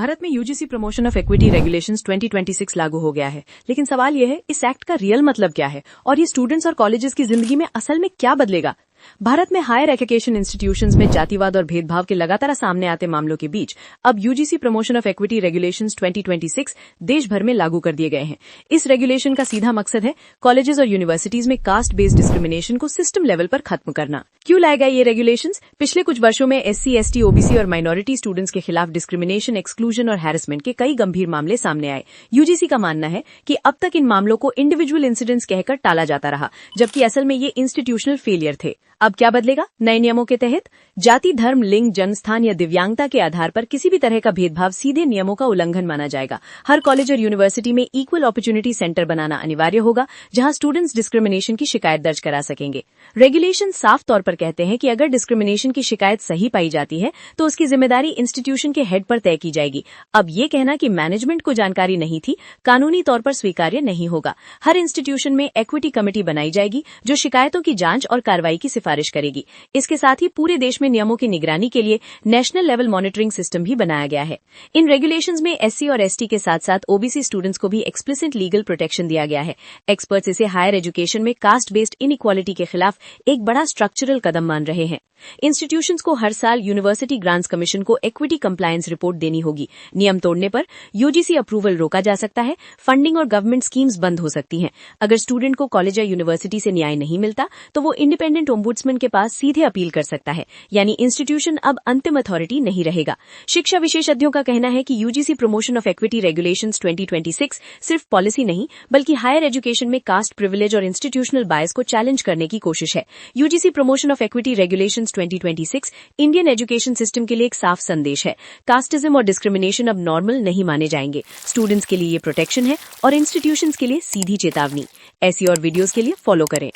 भारत में UGC promotion of equity regulations 2026 लागू हो गया है, लेकिन सवाल यह है इस एक्ट का रियल मतलब क्या है और ये स्टूडेंट्स और कॉलेजेस की जिंदगी में असल में क्या बदलेगा। भारत में हायर एजुकेशन इंस्टीट्यूशंस में जातिवाद और भेदभाव के लगातार सामने आते मामलों के बीच अब UGC promotion of equity regulations 2026 देश भर में लागू कर दिए गए हैं। इस रेगुलेशन का सीधा मकसद है कॉलेजेस और यूनिवर्सिटीज में कास्ट बेस्ड डिस्क्रिमिनेशन को सिस्टम लेवल पर खत्म करना। क्यों लाए गए ये रेगुलेशंस? पिछले कुछ वर्षों में एससी, एसटी, ओबीसी और माइनॉरिटी स्टूडेंट्स के खिलाफ डिस्क्रिमिनेशन, एक्सक्लूजन और हैरेसमेंट के कई गंभीर मामले सामने आए। यूजीसी का मानना है कि अब तक इन मामलों को इंडिविजुअल इंसिडेंट्स कहकर टाला जाता रहा, जबकि असल में ये इंस्टीट्यूशनल फेलियर थे। अब क्या बदलेगा? नए नियमों के तहत जाति, धर्म, लिंग, जन्मस्थान या दिव्यांगता के आधार पर किसी भी तरह का भेदभाव सीधे नियमों का उल्लंघन माना जाएगा। हर कॉलेज और यूनिवर्सिटी में इक्वल अपॉर्चुनिटी सेंटर बनाना अनिवार्य होगा, जहां स्टूडेंट्स डिस्क्रिमिनेशन की शिकायत दर्ज करा सकेंगे। रेगुलेशन साफ तौर पर कहते हैं कि अगर डिस्क्रिमिनेशन की शिकायत सही पाई जाती है तो उसकी जिम्मेदारी इंस्टीट्यूशन के हेड पर तय की जाएगी। अब ये कहना कि मैनेजमेंट को जानकारी नहीं थी, कानूनी तौर पर स्वीकार्य नहीं होगा। हर इंस्टीट्यूशन में इक्विटी कमेटी बनाई जाएगी जो शिकायतों की जांच और कार्रवाई की सिफारिश करेगी। इसके साथ ही पूरे देश में नियमों की निगरानी के लिए नेशनल लेवल मॉनिटरिंग सिस्टम भी बनाया गया है। इन रेगुलेशंस में एससी और एसटी के साथ साथ ओबीसी स्टूडेंट्स को भी एक्सप्लिसिट लीगल प्रोटेक्शन दिया गया है। एक्सपर्ट्स इसे हायर एजुकेशन में कास्ट बेस्ड इनइक्वालिटी के खिलाफ एक बड़ा स्ट्रक्चरल कदम मान रहे हैं। इंस्टीट्यूशंस को हर साल यूनिवर्सिटी ग्रांट्स कमीशन को इक्विटी कंप्लायंस रिपोर्ट देनी होगी। नियम तोड़ने पर यूजीसी अप्रूवल रोका जा सकता है, फंडिंग और गवर्नमेंट स्कीम्स बंद हो सकती हैं। अगर स्टूडेंट को कॉलेज या यूनिवर्सिटी से न्याय नहीं मिलता तो वो इंडिपेंडेंट ओम्बुड्समैन के पास सीधे अपील कर सकता है, यानी इंस्टीट्यूशन अब अंतिम अथॉरिटी नहीं रहेगा। शिक्षा विशेषज्ञों का कहना है कि UGC promotion of equity regulations 2026 सिर्फ पॉलिसी नहीं बल्कि हायर एजुकेशन में कास्ट प्रिविलेज और इंस्टीट्यूशनल बायस को चैलेंज करने की कोशिश है। UGC promotion of equity regulations 2026 Indian education system के लिए एक साफ संदेश है। कास्टिज्म और डिस्क्रिमिनेशन अब नॉर्मल नहीं माने जाएंगे। स्टूडेंट्स के लिए ये प्रोटेक्शन है और इंस्टीट्यूशंस के लिए सीधी चेतावनी। ऐसी और वीडियोस के लिए फॉलो करें।